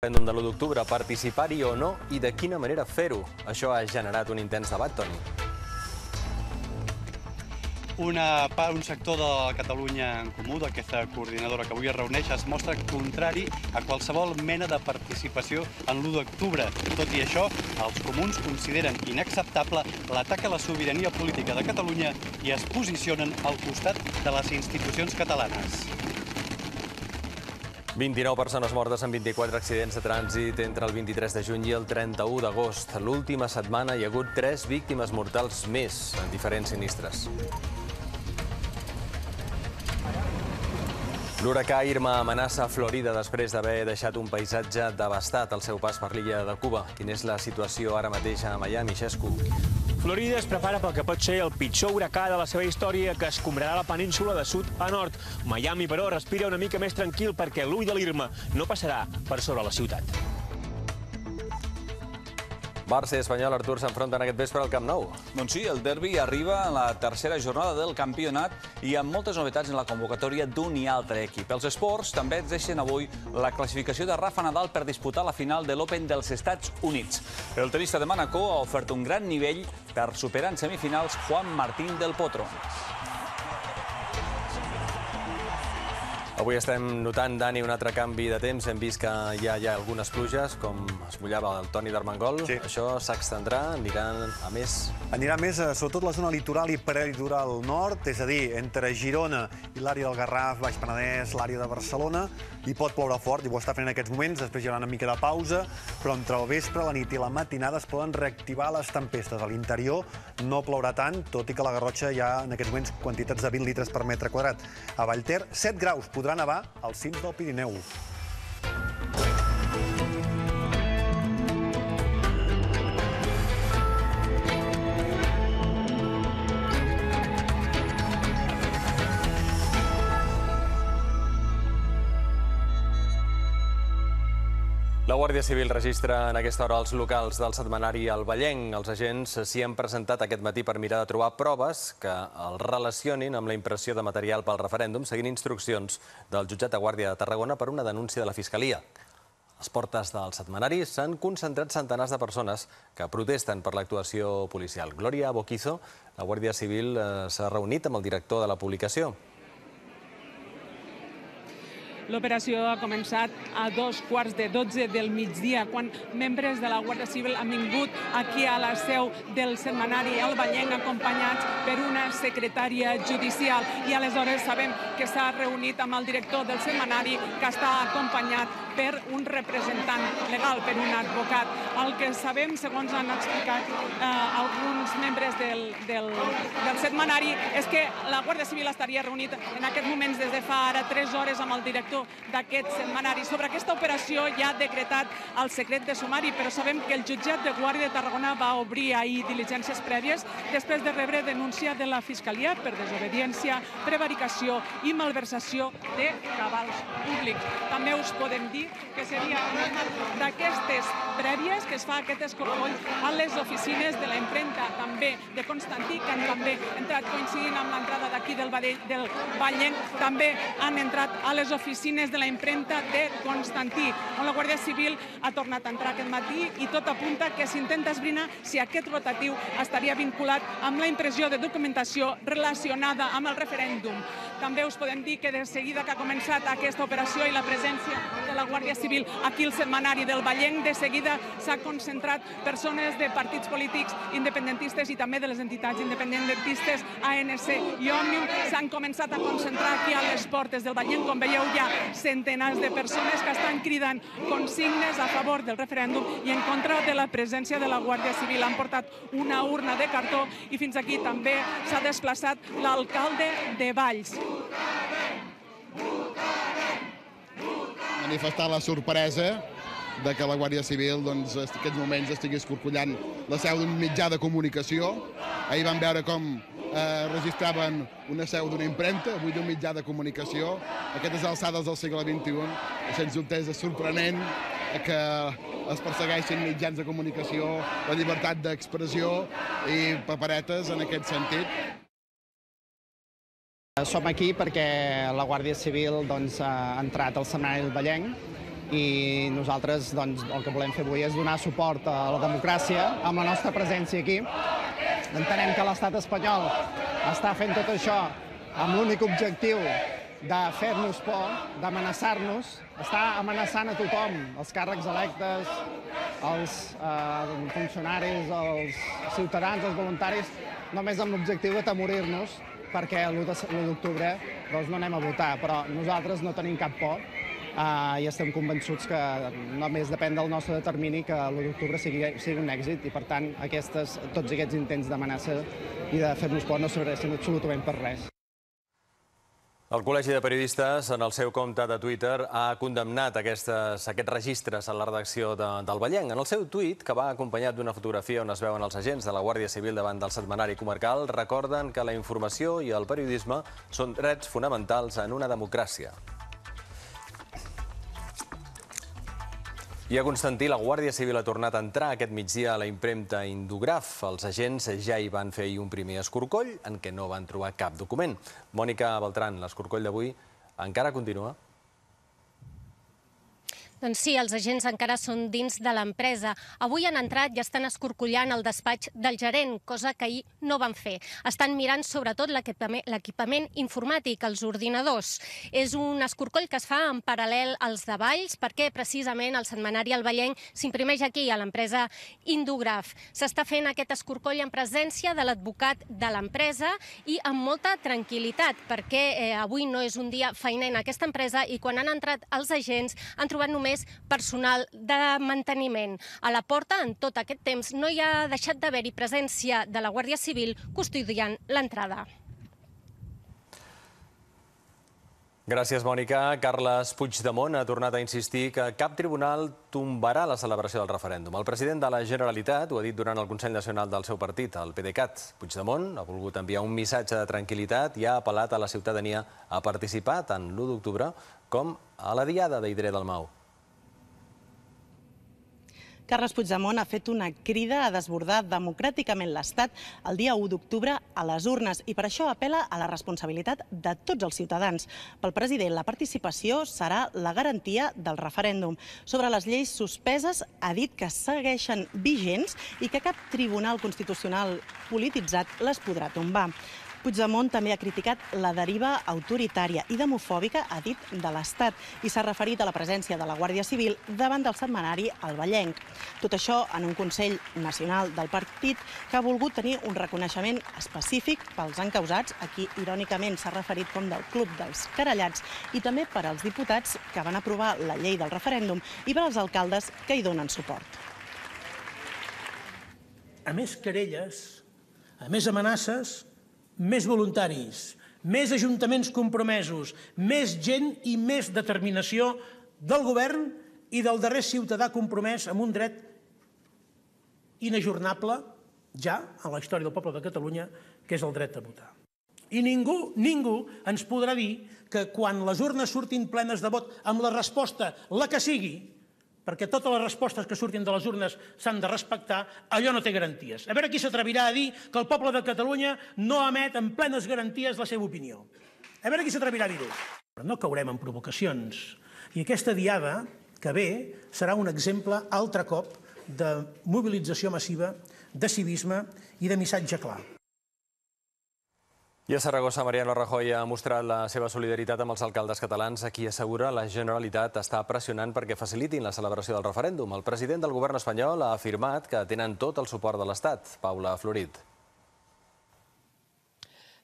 Referèndum de l'1 d'octubre, participar-hi o no i de quina manera fer-ho. Això ha generat un intens debat, Toni. Un sector de Catalunya en Comú, d'aquesta coordinadora que avui es reuneix, es mostra contrari a qualsevol mena de participació en l'1 d'octubre. Tot i això, els comuns consideren inacceptable l'atac a la sobirania política de Catalunya i es posicionen al costat de les institucions catalanes. 29 persones mortes en 24 accidents de trànsit entre el 23 de juny i el 31 d'agost. L'última setmana hi ha hagut 3 víctimes mortals més en diferents sinistres. L'huracà Irma amenaça Florida després d'haver deixat un paisatge devastat al seu pas per l'illa de Cuba. Quina és la situació ara mateix a Miami, Xesco? Florida es prepara pel que pot ser el pitjor huracà de la seva història que escombrarà la península de sud a nord. Miami, però, respira una mica més tranquil perquè l'ull de l'Irma no passarà per sobre la ciutat. Barça i Espanyol, Artur, s'enfronten aquest vespre al Camp Nou. Doncs sí, el derbi arriba en la tercera jornada del campionat i amb moltes novetats en la convocatòria d'un i altre equip. Els esports també ens deixen avui la classificació de Rafa Nadal per disputar la final de l'Open dels Estats Units. El tenista de Manacor ha ofert un gran nivell per superar en semifinals Juan Martín del Potro. Avui estem notant, Dani, un altre canvi de temps. Hem vist que ja hi ha algunes pluges, com es mullava el Toni d'Armengol. Sí. Això s'extendrà, aniran a més? Anirà més, sobretot la zona litoral i prelitoral nord, és a dir, entre Girona i l'àrea del Garraf, Baix Penedès, l'àrea de Barcelona. Hi pot ploure fort, i ho està fent en aquests moments, després hi haurà una mica de pausa, però entre el vespre, la nit i la matinada es poden reactivar les tempestes. A l'interior no plourà tant, tot i que a la Garrotxa hi ha en aquests moments quantitats de 20 litres per metre quadrat. A Vallter, 7 graus, podrà nevar als cims del Pirineu. La Guàrdia Civil registra en aquesta hora els locals del setmanari El Vallenc. Els agents s'hi han presentat aquest matí per mirar de trobar proves que el relacionin amb la impressió de material pel referèndum, seguint instruccions del jutjat de Guàrdia de Tarragona per una denúncia de la Fiscalia. A les portes del setmanari s'han concentrat centenars de persones que protesten per l'actuació policial. Glòria Boquizo, la Guàrdia Civil s'ha reunit amb el director de la publicació. L'operació ha començat a 12:15 del migdia, quan membres de la Guàrdia Civil han vingut aquí a la seu del setmanari El Vallenc, acompanyats per una secretària judicial. I aleshores sabem que s'ha reunit amb el director del setmanari, que està acompanyat per un representant legal, per un advocat. El que sabem, segons han explicat alguns membres del setmanari, és que la Guàrdia Civil estaria reunit en aquests moments des de fa ara 3 hores amb el director d'aquest setmanari. Sobre aquesta operació ja ha decretat el secret de sumari, però sabem que el jutjat de Guàrdia de Tarragona va obrir ahir diligències prèvies després de rebre denúncia de la Fiscalia per desobediència, prevaricació i malversació de cabals públics. També us podem dir que seria d'aquestes prèvies que es fa aquest escorcoll a les oficines de la impremta, també de Constantí, que han també entrat coincidint amb l'entrada d'aquí del Vallenc, també han entrat a les oficines de la impremta de Constantí, on la Guàrdia Civil ha tornat a entrar aquest matí i tot apunta que s'intenta esbrinar si aquest rotatiu estaria vinculat amb la impressió de documentació relacionada amb el referèndum. També us podem dir que de seguida que ha començat aquesta operació i la presència de la Guàrdia Civil aquí al setmanari del Vallenc, de seguida s'ha concentrat persones de partits polítics independentistes i també de les entitats independentistes ANC i Òmnium. S'han començat a concentrar aquí a les portes del Vallenc. Com veieu, hi ha centenars de persones que estan cridant consignes a favor del referèndum i en contra de la presència de la Guàrdia Civil. Han portat una urna de cartó i fins aquí també s'ha desplaçat l'alcalde de Valls. Manifestar la sorpresa de que la Guàrdia Civil en aquests moments estigui escorcollant la seu d'un mitjà de comunicació. Ahir vam veure com registraven una seu d'una impremta, avui d'un mitjà de comunicació. Aquestes alçades del segle XXI, sens dubte, és sorprenent que es persegueixin mitjans de comunicació, la llibertat d'expressió i paperetes en aquest sentit. Som aquí perquè la Guàrdia Civil ha entrat al setmanari del Vallenc I nosaltres el que volem fer avui és donar suport a la democràcia amb la nostra presència aquí. Entenem que l'estat espanyol està fent tot això amb l'únic objectiu de fer-nos por, d'amenaçar-nos. Està amenaçant a tothom, els càrrecs electes, els funcionaris, els ciutadans, els voluntaris, només amb l'objectiu d'atemorir-nos, perquè l'1 d'octubre no anem a votar, però nosaltres no tenim cap por i estem convençuts que només depèn del nostre determini que l'1 d'octubre sigui un èxit i, per tant, tots aquests intents d'amenaça i de fer-nos por no serveixen absolutament per res. El Col·legi de Periodistes, en el seu compte de Twitter, ha condemnat aquests registres a la redacció del Vallenc. En el seu tuit, que va acompanyat d'una fotografia on es veuen els agents de la Guàrdia Civil davant del setmanari comarcal, recorden que la informació i el periodisme són drets fonamentals en una democràcia. I a Constantí, la Guàrdia Civil ha tornat a entrar aquest migdia a la impremta Indograf. Els agents ja hi van fer un primer escorcoll en què no van trobar cap document. Mònica Beltrán, l'escorcoll d'avui encara continua? Doncs sí, els agents encara són dins de l'empresa. Avui han entrat i estan escorcollant el despatx del gerent, cosa que ahir no van fer. Estan mirant sobretot l'equipament informàtic, els ordinadors. És un escorcoll que es fa en paral·lel als de Valls, perquè precisament el setmanari El Vallenc s'imprimeix aquí, a l'empresa Indograf. S'està fent aquest escorcoll en presència de l'advocat de l'empresa i amb molta tranquil·litat, perquè avui no és un dia feiner en aquesta empresa i quan han entrat els agents han trobat només personal de manteniment. A la porta, en tot aquest temps, no hi ha deixat d'haver-hi presència de la Guàrdia Civil custodiant l'entrada. Gràcies, Mònica. Carles Puigdemont ha tornat a insistir que cap tribunal tombarà la celebració del referèndum. El president de la Generalitat ho ha dit durant el Consell Nacional del seu partit, el PDeCAT. Puigdemont ha volgut enviar un missatge de tranquil·litat i ha apel·lat a la ciutadania a participar tant l'1 d'octubre com a la diada d'Aidre Dalmau. Carles Puigdemont ha fet una crida a desbordar democràticament l'Estat el dia 1 d'octubre a les urnes i per això apel·la a la responsabilitat de tots els ciutadans. Pel president, la participació serà la garantia del referèndum. Sobre les lleis suspeses, ha dit que segueixen vigents i que cap tribunal constitucional polititzat les podrà tombar. Puigdemont també ha criticat la deriva autoritària i demofòbica, ha dit, de l'Estat i s'ha referit a la presència de la Guàrdia Civil davant del setmanari El Vallenc. Tot això en un Consell Nacional del partit que ha volgut tenir un reconeixement específic pels encausats, aquí irònicament s'ha referit com del Club dels Querellats, i també per als diputats que van aprovar la llei del referèndum i per als alcaldes que hi donen suport. A més querelles, a més amenaces, més voluntaris, més ajuntaments compromesos, més gent i més determinació del govern i del darrer ciutadà compromès amb un dret inajornable, ja en la història del poble de Catalunya, que és el dret a votar. I ningú ens podrà dir que quan les urnes surtin plenes de vot amb la resposta, la que sigui, perquè totes les respostes que surtin de les urnes s'han de respectar, allò no té garanties. A veure qui s'atrevirà a dir que el poble de Catalunya no emet en plenes garanties la seva opinió. A veure qui s'atrevirà a dir-ho. Però no caurem en provocacions. I aquesta diada que ve serà un exemple altre cop de mobilització massiva, de civisme i de missatge clar. I a Saragossa, Mariano Rajoy ha mostrat la seva solidaritat amb els alcaldes catalans, a qui assegura la Generalitat està pressionant perquè facilitin la celebració del referèndum. El president del govern espanyol ha afirmat que tenen tot el suport de l'Estat. Paula Florit.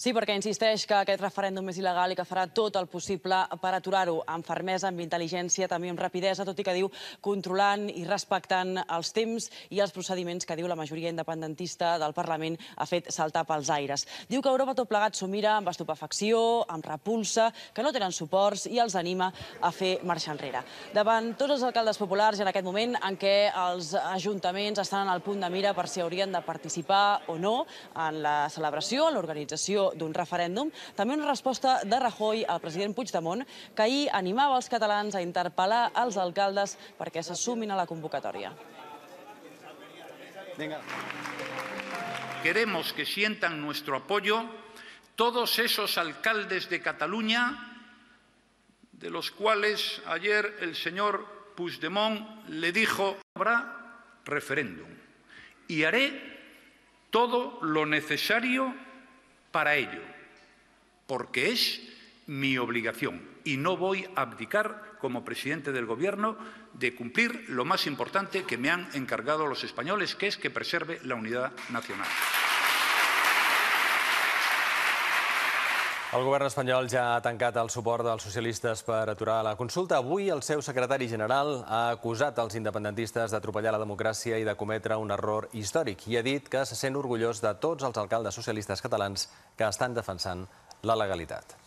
Sí, perquè insisteix que aquest referèndum és il·legal i que farà tot el possible per aturar-ho amb fermesa, amb intel·ligència, també amb rapidesa, tot i que diu controlant i respectant els temps i els procediments que diu la majoria independentista del Parlament ha fet saltar pels aires. Diu que Europa tot plegat s'ho mira amb estupefacció, amb repulsa, que no tenen suports i els anima a fer marxa enrere. Davant tots els alcaldes populars en aquest moment en què els ajuntaments estan al punt de mira per si haurien de participar o no en la celebració, en l'organització d'un referèndum, també una resposta de Rajoy al president Puigdemont, que ahir animava els catalans a interpel·lar els alcaldes perquè se sumin a la convocatòria. Queremos que sientan nuestro apoyo todos esos alcaldes de Cataluña, de los cuales ayer el señor Puigdemont le dijo: habrá referéndum y haré todo lo necesario para ello, porque es mi obligación y no voy a abdicar como presidente del Gobierno de cumplir lo más importante que me han encargado los españoles, que es que preserve la unidad nacional. El govern espanyol ja ha tancat el suport dels socialistes per aturar la consulta. Avui el seu secretari general ha acusat els independentistes d'atropellar la democràcia i de cometre un error històric i ha dit que se sent orgullós de tots els alcaldes socialistes catalans que estan defensant la legalitat.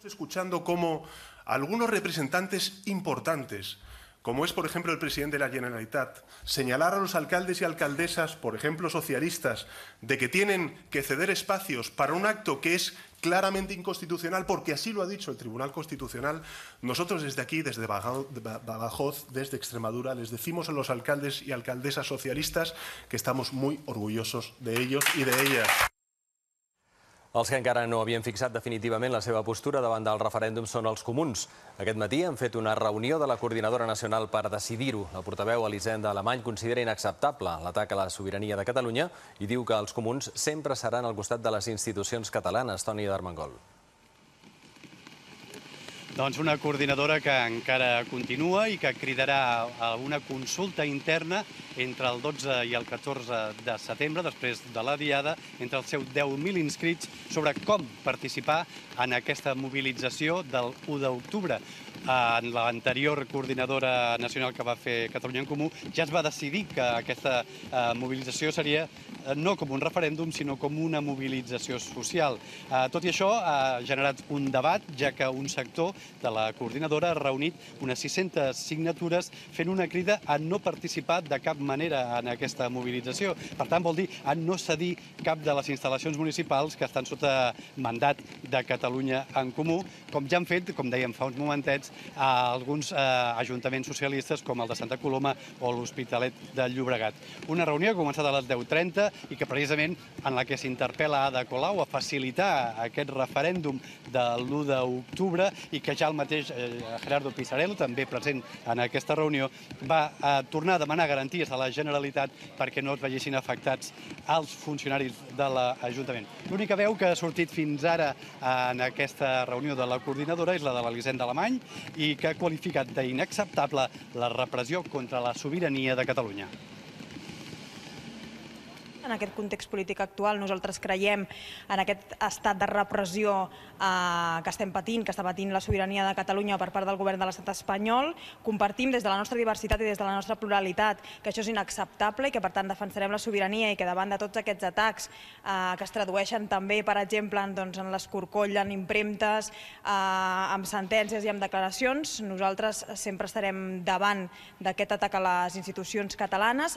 Escuchando cómo algunos representantes importantes, como es, por ejemplo, el presidente de la Generalitat, señalar a los alcaldes y alcaldesas, por ejemplo, socialistas, de que tienen que ceder espacios para un acto que es claramente inconstitucional, porque así lo ha dicho el Tribunal Constitucional. Nosotros desde aquí, desde Badajoz, desde Extremadura, les decimos a los alcaldes y alcaldesas socialistas que estamos muy orgullosos de ellos y de ellas. Els que encara no havien fixat definitivament la seva postura davant del referèndum són els comuns. Aquest matí han fet una reunió de la Coordinadora Nacional per decidir-ho. La portaveu Elisenda Alemany considera inacceptable l'atac a la sobirania de Catalunya i diu que els comuns sempre seran al costat de les institucions catalanes. Toni d'Armengol. Doncs una coordinadora que encara continua i que cridarà a una consulta interna entre el 12 i el 14 de setembre, després de la diada, entre els seus 10.000 inscrits sobre com participar en aquesta mobilització del 1 d'octubre. En l'anterior coordinadora nacional que va fer Catalunya en Comú ja es va decidir que aquesta mobilització seria no com un referèndum, sinó com una mobilització social. Tot i això, ha generat un debat, ja que un sector de la coordinadora ha reunit unes 600 signatures fent una crida a no participar de cap manera en aquesta mobilització. Per tant, vol dir a no cedir cap de les instal·lacions municipals que estan sota mandat de Catalunya en Comú, com ja han fet, com dèiem fa uns momentets, a alguns ajuntaments socialistes com el de Santa Coloma o l'Hospitalet de Llobregat. Una reunió que ha començat a les 10:30 i que precisament en la que s'interpel·la Ada Colau a facilitar aquest referèndum de l'1 d'octubre i que ja el mateix Gerardo Pisarello, també present en aquesta reunió, va tornar a demanar garanties a la Generalitat perquè no es veiessin afectats els funcionaris de l'Ajuntament. L'única veu que ha sortit fins ara en aquesta reunió de la coordinadora és la de l'Elisenda Alemany i que ha qualificat d'inacceptable la repressió contra la sobirania de Catalunya. En aquest context polític actual nosaltres creiem en aquest estat de repressió que estem patint, que està patint la sobirania de Catalunya per part del govern de l'estat espanyol. Compartim des de la nostra diversitat i des de la nostra pluralitat que això és inacceptable i que per tant defensarem la sobirania i que davant de tots aquests atacs que es tradueixen també, per exemple, en l'escorcoll, en impremtes, amb sentències i amb declaracions, nosaltres sempre estarem davant d'aquest atac a les institucions catalanes.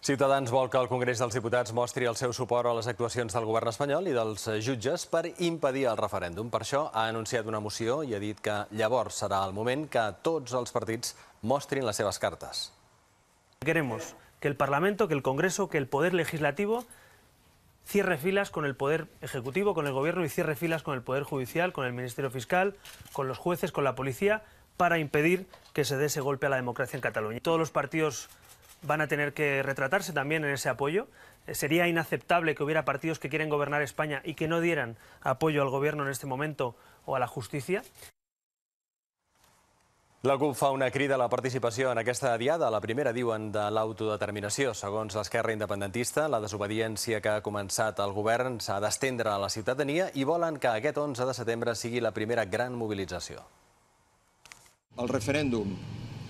Ciutadans vol que el Congrés dels Diputats mostri el seu suport a les actuacions del govern espanyol i dels jutges per impedir el referèndum. Per això ha anunciat una moció i ha dit que llavors serà el moment que tots els partits mostrin les seves cartes. Queremos que el Parlamento, que el Congreso, que el Poder Legislativo cierre filas con el Poder Ejecutivo, con el Gobierno y cierre filas con el Poder Judicial, con el Ministerio Fiscal, con los jueces, con la policía, para impedir que se dé ese golpe a la democracia en Cataluña. Todos los partidos van a tener que retratarse también en ese apoyo. Sería inaceptable que hubiera partidos que quieren gobernar España y que no dieran apoyo al gobierno en este momento o a la justicia. La CUP fa una crida a la participació en aquesta diada. La primera, diuen, de l'autodeterminació. Segons l'Esquerra Independentista, la desobediència que ha començat el govern s'ha d'estendre a la ciutadania i volen que aquest 11 de setembre sigui la primera gran mobilització. El referèndum,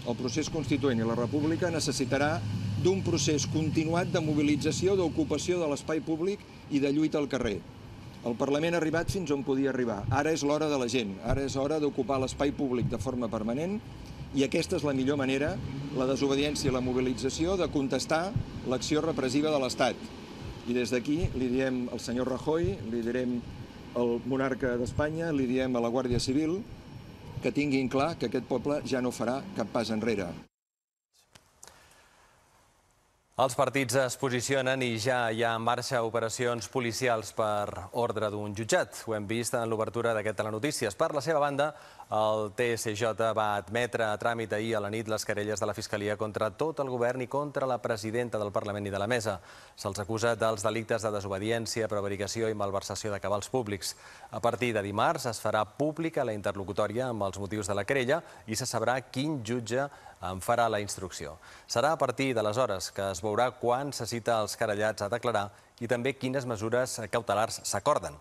el procés constituent i la república necessitarà d'un procés continuat de mobilització, d'ocupació de l'espai públic i de lluita al carrer. El Parlament ha arribat fins on podia arribar. Ara és l'hora de la gent, ara és hora d'ocupar l'espai públic de forma permanent i aquesta és la millor manera, la desobediència i la mobilització, de contestar l'acció repressiva de l'Estat. I des d'aquí li diem al senyor Rajoy, li direm al monarca d'Espanya, li diem a la Guàrdia Civil, que tinguin clar que aquest poble ja no farà cap pas enrere. Els partits es posicionen i ja hi ha en marxa operacions policials per ordre d'un jutjat. Ho hem vist en l'obertura d'aquest Telenotícies. Per la seva banda, El TSJ va admetre a tràmit ahir a la nit les querelles de la Fiscalia contra tot el govern i contra la presidenta del Parlament i de la Mesa. Se'ls acusa dels delictes de desobediència, prevaricació i malversació de cabals públics. A partir de dimarts es farà pública la interlocutòria amb els motius de la querella i se sabrà quin jutge en farà la instrucció. Serà a partir d'aleshores que es veurà quan se cita els querellats a declarar i també quines mesures cautelars s'acorden.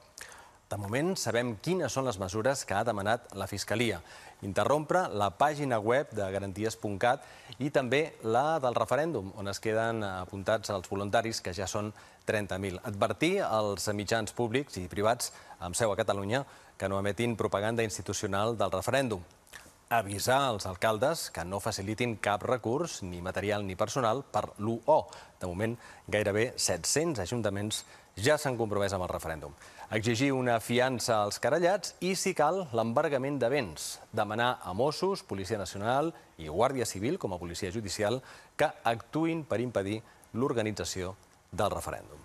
De moment sabem quines són les mesures que ha demanat la Fiscalia. Interrompre la pàgina web de garanties.cat i també la del referèndum, on es queden apuntats els voluntaris, que ja són 30.000. Advertir als mitjans públics i privats amb seu a Catalunya que no emetin propaganda institucional del referèndum. Avisar als alcaldes que no facilitin cap recurs, ni material ni personal, per l'1O. De moment, gairebé 700 ajuntaments ja s'han compromès amb el referèndum. Exigir una fiança als querellats i, si cal, l'embargament de béns. Demanar a Mossos, Policia Nacional i Guàrdia Civil, com a policia judicial, que actuïn per impedir l'organització del referèndum.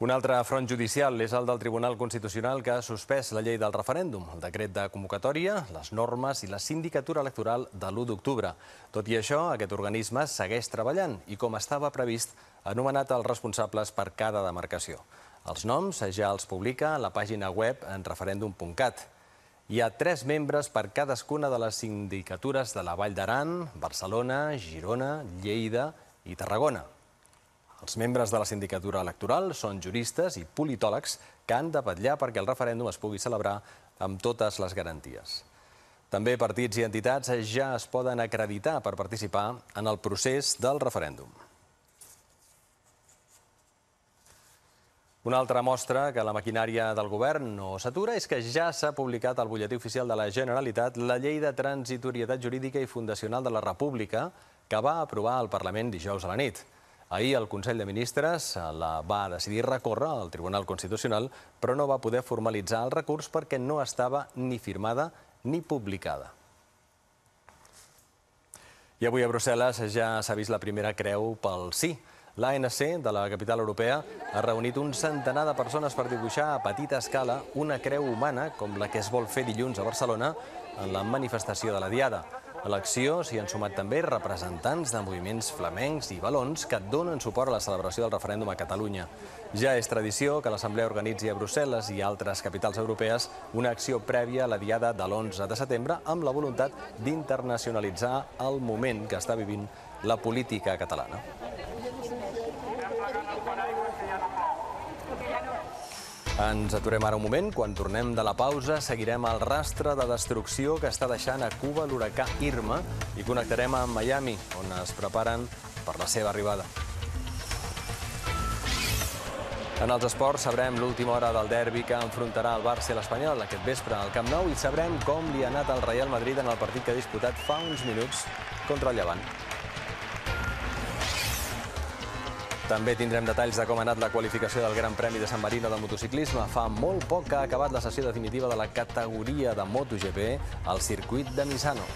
Un altre front judicial és el del Tribunal Constitucional, que ha suspès la llei del referèndum, el decret de convocatòria, les normes i la sindicatura electoral de l'1 d'octubre. Tot i això, aquest organisme segueix treballant i, com estava previst, ha nomenat els responsables per cada demarcació. Els noms ja els publica a la pàgina web en referèndum.cat. Hi ha 3 membres per cadascuna de les sindicatures de la Vall d'Aran, Barcelona, Girona, Lleida i Tarragona. Els membres de la sindicatura electoral són juristes i politòlegs que han de vetllar perquè el referèndum es pugui celebrar amb totes les garanties. També partits i entitats ja es poden acreditar per participar en el procés del referèndum. Una altra mostra que la maquinària del govern no s'atura és que ja s'ha publicat al butlletí oficial de la Generalitat la Llei de Transitorietat Jurídica i Fundacional de la República, que va aprovar el Parlament dijous a la nit. Ahir el Consell de Ministres la va decidir recórrer al Tribunal Constitucional, però no va poder formalitzar el recurs perquè no estava ni firmada ni publicada. I avui a Brussel·les ja s'ha vist la primera creu pel sí. L'ANC de la capital europea ha reunit un centenar de persones per dibuixar a petita escala una creu humana com la que es vol fer dilluns a Barcelona en la manifestació de la Diada. A l'acció s'hi han sumat també representants de moviments flamencs i valons que donen suport a la celebració del referèndum a Catalunya. Ja és tradició que l'Assemblea organitzi a Brussel·les i altres capitals europees una acció prèvia a la Diada de l'11 de setembre amb la voluntat d'internacionalitzar el moment que està vivint la política catalana. Ens aturem ara un moment. Quan tornem de la pausa seguirem el rastre de destrucció que està deixant a Cuba l'huracà Irma i connectarem amb Miami, on es preparen per la seva arribada. En els esports sabrem l'última hora del derbi que enfrontarà el Barça i l'Espanyol aquest vespre al Camp Nou i sabrem com li ha anat al Real Madrid en el partit que ha disputat fa uns minuts contra el Llevant. També tindrem detalls de com ha anat la qualificació del Gran Premi de San Marino de motociclisme. Fa molt poc que ha acabat la sessió definitiva de la categoria de MotoGP al circuit de Misano.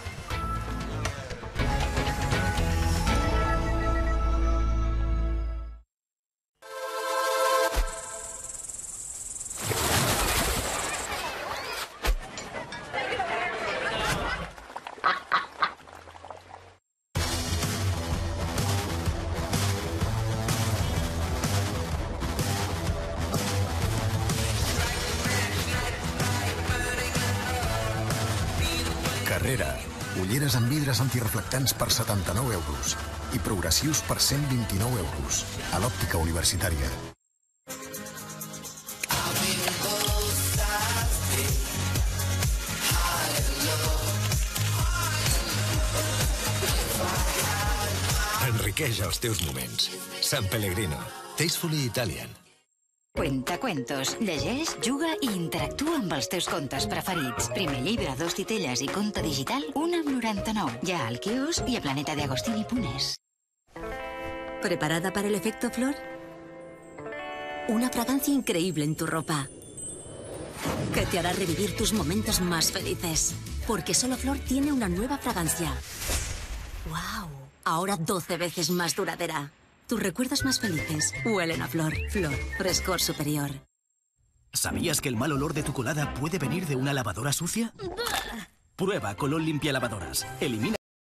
Carrera. Ulleres amb vidres antireflectants per 79 euros i progressius per 129 euros. A l'òptica universitària. Enriqueix els teus moments. San Pellegrino. Tastefully Italian. Cuentacuentos. Llegeix, juga i interactua amb els teus contes preferits. Primer llibre, 2 titelles i conte digital, 1,99. Ja al quiosc i a planetadeagostini.es. ¿Preparada para el efecto flor? Una fragancia increíble en tu ropa que te hará revivir tus momentos más felices. Porque solo Flor tiene una nueva fragancia. ¡Wow! Ahora 12 veces más duradera. Tus recuerdos más felices huelen a Flor. Flor, frescor superior. ¿Sabías que el mal olor de tu colada puede venir de una lavadora sucia? Prueba Colón Limpia Lavadoras. Elimina